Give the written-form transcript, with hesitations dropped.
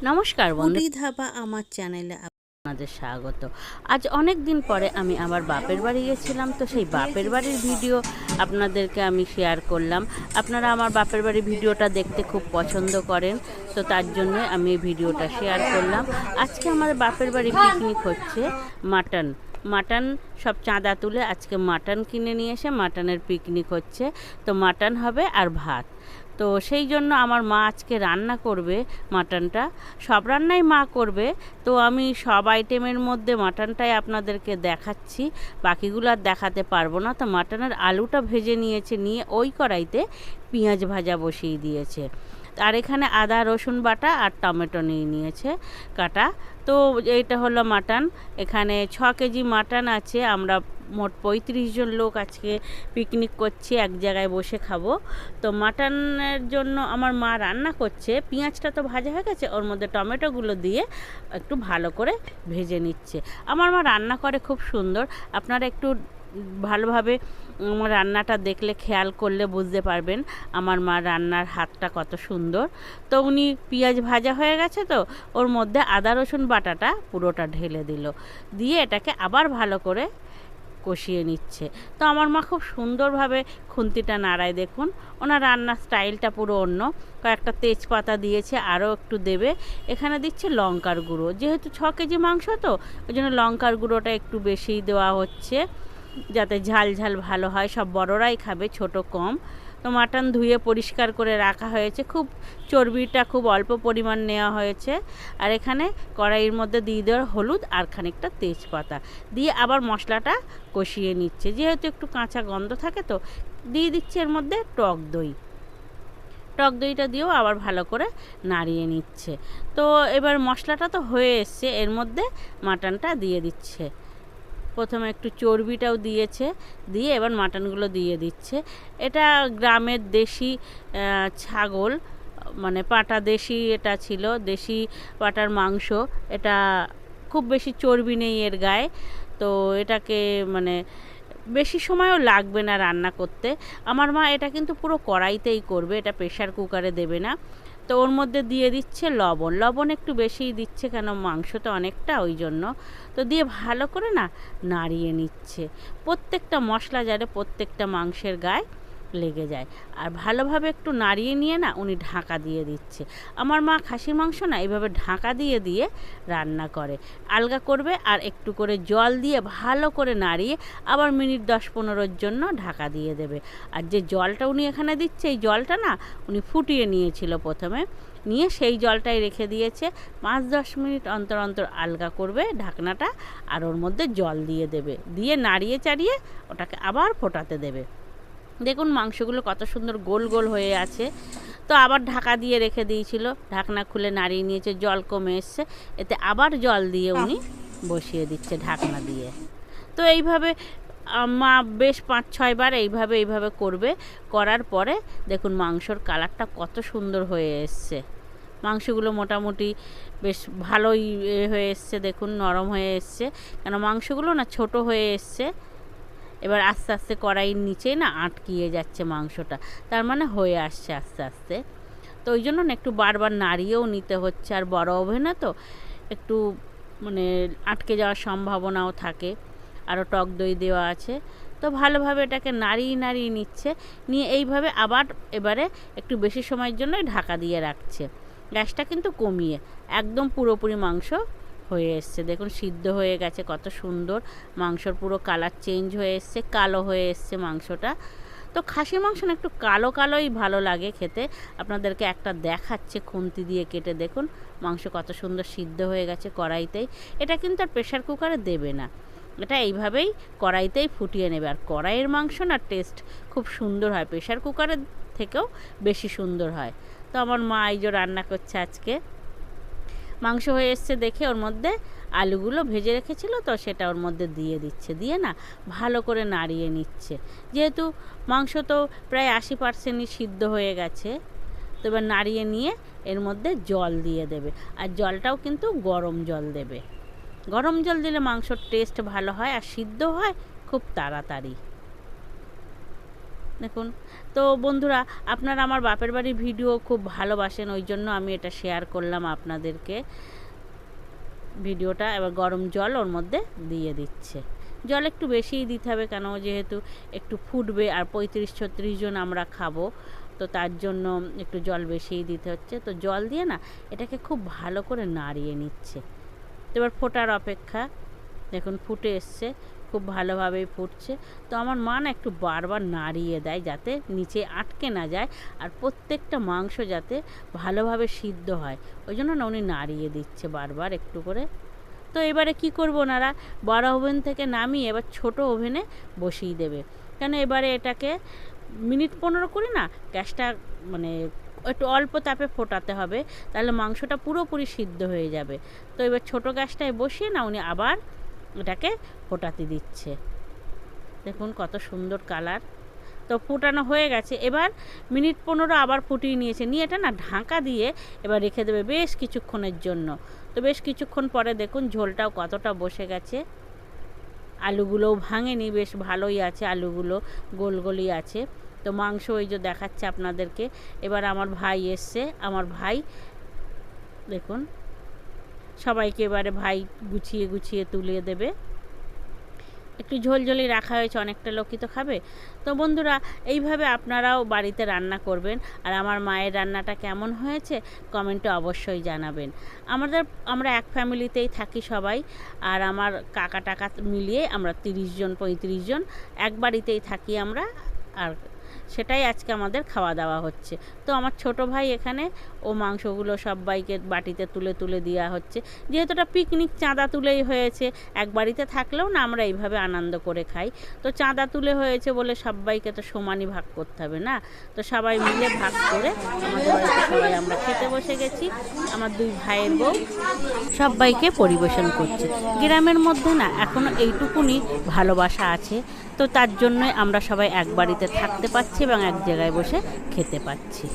নমস্কার বন্ধু, ফুডি ধাবা আমার চ্যানেলে আপনাদের স্বাগত। আজ অনেক দিন পরে আমি আমার বাপের বাড়ি গেছিলাম, তো সেই বাপের বাড়ির ভিডিও আপনাদেরকে আমি শেয়ার করলাম। আপনারা আমার বাপের বাড়ির ভিডিওটা দেখতে খুব পছন্দ করেন, তো তার জন্য আমি এই ভিডিওটা শেয়ার করলাম। আজকে আমার বাপের বাড়ি পিকনিক হচ্ছে। মাটন মাটন সব চাঁদা তুলে আজকে মাটন কিনে নিয়ে এসে মাটনের পিকনিক হচ্ছে। তো মাটন হবে আর ভাত। তো সেই জন্য আমার মা আজকে রান্না করবে মাটনটা। সব রান্নাই মা করবে, তো আমি সব আইটেমের মধ্যে মাটনটাই আপনাদেরকে দেখাচ্ছি, বাকিগুলো আর দেখাতে পারবো না। তো মাটনের আলুটা ভেজে নিয়েছে, নিয়ে ওই কড়াইতে পেঁয়াজ ভাজা বসিয়ে দিয়েছে। আর এখানে আদা রসুন বাটা আর টমেটো নিয়ে নিয়েছে কাটা। তো এইটা হলো মাটন। এখানে 6 কেজি মাটন আছে। আমরা মোট 35 জন লোক আজকে পিকনিক করছি, এক জায়গায় বসে খাবো। তো মাটনের জন্য আমার মা রান্না করছে। পেঁয়াজটা তো ভাজা হয়ে গেছে, ওর মধ্যে টমেটোগুলো দিয়ে একটু ভালো করে ভেজে নিচ্ছে। আমার মা রান্না করে খুব সুন্দর। আপনারা একটু ভালোভাবে আমার রান্নাটা দেখলে, খেয়াল করলে বুঝতে পারবেন আমার মা রান্নার হাতটা কত সুন্দর। তো উনি পেঁয়াজ ভাজা হয়ে গেছে, তো ওর মধ্যে আদা রসুন বাটাটা পুরোটা ঢেলে দিল, দিয়ে এটাকে আবার ভালো করে কষিয়ে নিচ্ছে। তো আমার মা খুব সুন্দরভাবে খুন্তিটা নাড়ায়। দেখুন ওনার রান্নার স্টাইলটা পুরো অন্য। কয়েকটা তেজপাতা দিয়েছে, আরও একটু দেবে। এখানে দিচ্ছে লঙ্কার গুঁড়ো, যেহেতু 6 কেজি মাংস, তো ওই জন্য লঙ্কার গুঁড়োটা একটু বেশিই দেওয়া হচ্ছে, যাতে ঝাল ঝাল ভালো হয়। সব বড়রাই খাবে, ছোট কম। তো মাটন ধুয়ে পরিষ্কার করে রাখা হয়েছে, খুব চর্বিটা খুব অল্প পরিমাণ নেওয়া হয়েছে। আর এখানে কড়াইয়ের মধ্যে দিয়ে দেওয়ার হলুদ আর খানিকটা তেজপাতা দিয়ে আবার মশলাটা কষিয়ে নিচ্ছে। যেহেতু একটু কাঁচা গন্ধ থাকে, তো দিয়ে দিচ্ছে এর মধ্যে টক দই। টক দইটা দিয়েও আবার ভালো করে নাড়িয়ে নিচ্ছে। তো এবার মশলাটা তো হয়ে এসছে, এর মধ্যে মাটনটা দিয়ে দিচ্ছে। প্রথমে একটু চর্বিটাও দিয়েছে, দিয়ে এবার মাটনগুলো দিয়ে দিচ্ছে। এটা গ্রামের দেশি ছাগল, মানে পাটা দেশি, এটা ছিল দেশি পাটার মাংস। এটা খুব বেশি চর্বি নেই এর গায়ে। তো এটাকে মানে বেশি সময়ও লাগবে না রান্না করতে। আমার মা এটা কিন্তু পুরো কড়াইতেই করবে, এটা প্রেশার কুকারে দেবে না। তো ওর মধ্যে দিয়ে দিচ্ছে লবণ। লবণ একটু বেশিই দিচ্ছে, কেন মাংসটা অনেকটা, ওই জন্য। তো দিয়ে ভালো করে না নাড়িয়ে নিচ্ছে, প্রত্যেকটা মশলা যাতে প্রত্যেকটা মাংসের গায়ে লেগে যায়। আর ভালোভাবে একটু নাড়িয়ে নিয়ে না উনি ঢাকা দিয়ে দিচ্ছে। আমার মা খাসির মাংস না এইভাবে ঢাকা দিয়ে দিয়ে রান্না করে, আলগা করবে আর একটু করে জল দিয়ে ভালো করে নাড়িয়ে আবার মিনিট 10-15-র জন্য ঢাকা দিয়ে দেবে। আর যে জলটা উনি এখানে দিচ্ছে, এই জলটা না উনি ফুটিয়ে নিয়েছিল প্রথমে, নিয়ে সেই জলটাই রেখে দিয়েছে। 5-10 মিনিট অন্তর অন্তর আলগা করবে ঢাকনাটা, আর ওর মধ্যে জল দিয়ে দেবে, দিয়ে নাড়িয়ে চাড়িয়ে ওটাকে আবার ফোটাতে দেবে। দেখুন মাংসগুলো কত সুন্দর গোল গোল হয়ে আছে। তো আবার ঢাকা দিয়ে রেখে দিয়েছিল, ঢাকনা খুলে নাড়িয়ে নিয়েছে, জল কমে এসছে, এতে আবার জল দিয়ে উনি বসিয়ে দিচ্ছে ঢাকনা দিয়ে। তো এইভাবে মা বেশ 5-6 বার এইভাবে করবে। করার পরে দেখুন মাংসর কালারটা কত সুন্দর হয়ে এসছে। মাংসগুলো মোটামুটি বেশ ভালোই হয়ে এসছে, দেখুন নরম হয়ে এসছে, কেন মাংসগুলো না ছোট হয়ে এসছে। এবার আস্তে আস্তে কড়াইয়ের নিচেই না আটকিয়ে যাচ্ছে মাংসটা, তার মানে হয়ে আসছে আস্তে আস্তে। তো ওই জন্য না একটু বারবার নাড়িয়েও নিতে হচ্ছে। আর বড় ওভেনে তো একটু মানে আটকে যাওয়ার সম্ভাবনাও থাকে। আরও টক দই দেওয়া আছে। তো ভালোভাবে এটাকে নাড়িয়ে নাড়িয়ে নিচ্ছে, নিয়ে এইভাবে আবার এবারে একটু বেশি সময়ের জন্যই ঢাকা দিয়ে রাখছে। গ্যাসটা কিন্তু কমিয়ে, একদম পুরোপুরি মাংস হয়ে এসছে। দেখুন সিদ্ধ হয়ে গেছে কত সুন্দর, মাংসর পুরো কালার চেঞ্জ হয়ে এসছে, কালো হয়ে এসছে মাংসটা। তো খাসির মাংস না একটু কালো কালোই ভালো লাগে খেতে। আপনাদেরকে একটা দেখাচ্ছে খুন্তি দিয়ে কেটে, দেখুন মাংস কত সুন্দর সিদ্ধ হয়ে গেছে কড়াইতেই। এটা কিন্তু আর প্রেশার কুকারে দেবে না, এটা এইভাবেই কড়াইতেই ফুটিয়ে নেবে। আর কড়াইয়ের মাংস না টেস্ট খুব সুন্দর হয়, প্রেশার কুকারের থেকেও বেশি সুন্দর হয়। তো আমার মা এই যে রান্না করছে আজকে, মাংস হয়ে এসছে দেখে ওর মধ্যে আলুগুলো ভেজে রেখেছিল, তো সেটা ওর মধ্যে দিয়ে দিচ্ছে, দিয়ে না ভালো করে নাড়িয়ে নিচ্ছে। যেহেতু মাংস তো প্রায় 80% সিদ্ধ হয়ে গেছে, তো এবার নাড়িয়ে নিয়ে এর মধ্যে জল দিয়ে দেবে। আর জলটাও কিন্তু গরম জল দেবে, গরম জল দিলে মাংসর টেস্ট ভালো হয় আর সিদ্ধ হয় খুব তাড়াতাড়ি। দেখুন। তো বন্ধুরা, আপনারা আমার বাপের বাড়ির ভিডিও খুব ভালোবাসেন, ওই জন্য আমি এটা শেয়ার করলাম আপনাদেরকে ভিডিওটা। এবার গরম জল ওর মধ্যে দিয়ে দিচ্ছে। জল একটু বেশিই দিতে হবে, কেন যেহেতু একটু ফুটবে আর 35-36 জন আমরা খাবো, তো তার জন্য একটু জল বেশিই দিতে হচ্ছে। তো জল দিয়ে না এটাকে খুব ভালো করে নাড়িয়ে নিচ্ছে। তো এবার ফোটার অপেক্ষা। দেখুন ফুটে এসছে, খুব ভালোভাবেই ফুটছে। তো আমার মা না একটু বারবার নাড়িয়ে দেয় যাতে নিচে আটকে না যায় আর প্রত্যেকটা মাংস যাতে ভালোভাবে সিদ্ধ হয়, ওই জন্য না উনি নাড়িয়ে দিচ্ছে বারবার একটু করে। তো এবারে কি করব, ওনারা বড় ওভেন থেকে নামিয়ে এবার ছোট ওভেনে বসিয়ে দেবে। কেন এবারে এটাকে মিনিট 15 করে না গ্যাসটা মানে একটু অল্প তাপে ফোটাতে হবে, তাহলে মাংসটা পুরোপুরি সিদ্ধ হয়ে যাবে। তো এবার ছোটো গ্যাসটায় বসিয়ে না উনি আবার এটাকে ফোটাতে দিচ্ছে। দেখুন কত সুন্দর কালার। তো ফোটানো হয়ে গেছে, এবার মিনিট 15 আবার ফুটিয়ে নিয়েছে, নিয়ে এটা না ঢাকা দিয়ে এবার রেখে দেবে বেশ কিছুক্ষণের জন্য। তো বেশ কিছুক্ষণ পরে দেখুন ঝোলটাও কতটা বসে গেছে, আলুগুলোও ভাঙেনি, বেশ ভালোই আছে, আলুগুলো গোল গোলই আছে। তো মাংস ওই যে দেখাচ্ছে আপনাদেরকে। এবার আমার ভাই এসছে, আমার ভাই দেখুন সবাইকে এবারে ভাই গুছিয়ে গুছিয়ে তুলে দেবে। একটু ঝোলঝোলি রাখা হয়েছে, অনেকটা লোকই তো খাবে। তো বন্ধুরা, এইভাবে আপনারাও বাড়িতে রান্না করবেন। আর আমার মায়ের রান্নাটা কেমন হয়েছে কমেন্টে অবশ্যই জানাবেন। আমরা এক ফ্যামিলিতেই থাকি সবাই, আর আমার কাকা টাকা মিলিয়ে আমরা 30 জন 35 জন এক বাড়িতেই থাকি আমরা। আর সেটাই আজকে আমাদের খাওয়া দাওয়া হচ্ছে। তো আমার ছোট ভাই এখানে ও মাংসগুলো সবাইকে বাটিতে তুলে তুলে দেওয়া হচ্ছে। যেহেতু এটা পিকনিক, চাঁদা তুলেই হয়েছে, এক বাড়িতে থাকলেও না আমরা এইভাবে আনন্দ করে খাই। তো চাঁদা তুলে হয়েছে বলে সবাইকে তো সমানই ভাগ করতে হবে না, তো সবাই মিলে ভাগ করে আমাদের বাড়িতে সবাই আমরা খেতে বসে গেছি। আমার 2 ভাইয়ের বউ সবাইকে পরিবেশন করছে। গ্রামের মধ্যে না এখনও এইটুকুনি ভালোবাসা আছে, তো তার জন্যই আমরা সবাই এক বাড়িতে থাকতে পারছি এবং এক জায়গায় বসে খেতে পাচ্ছি।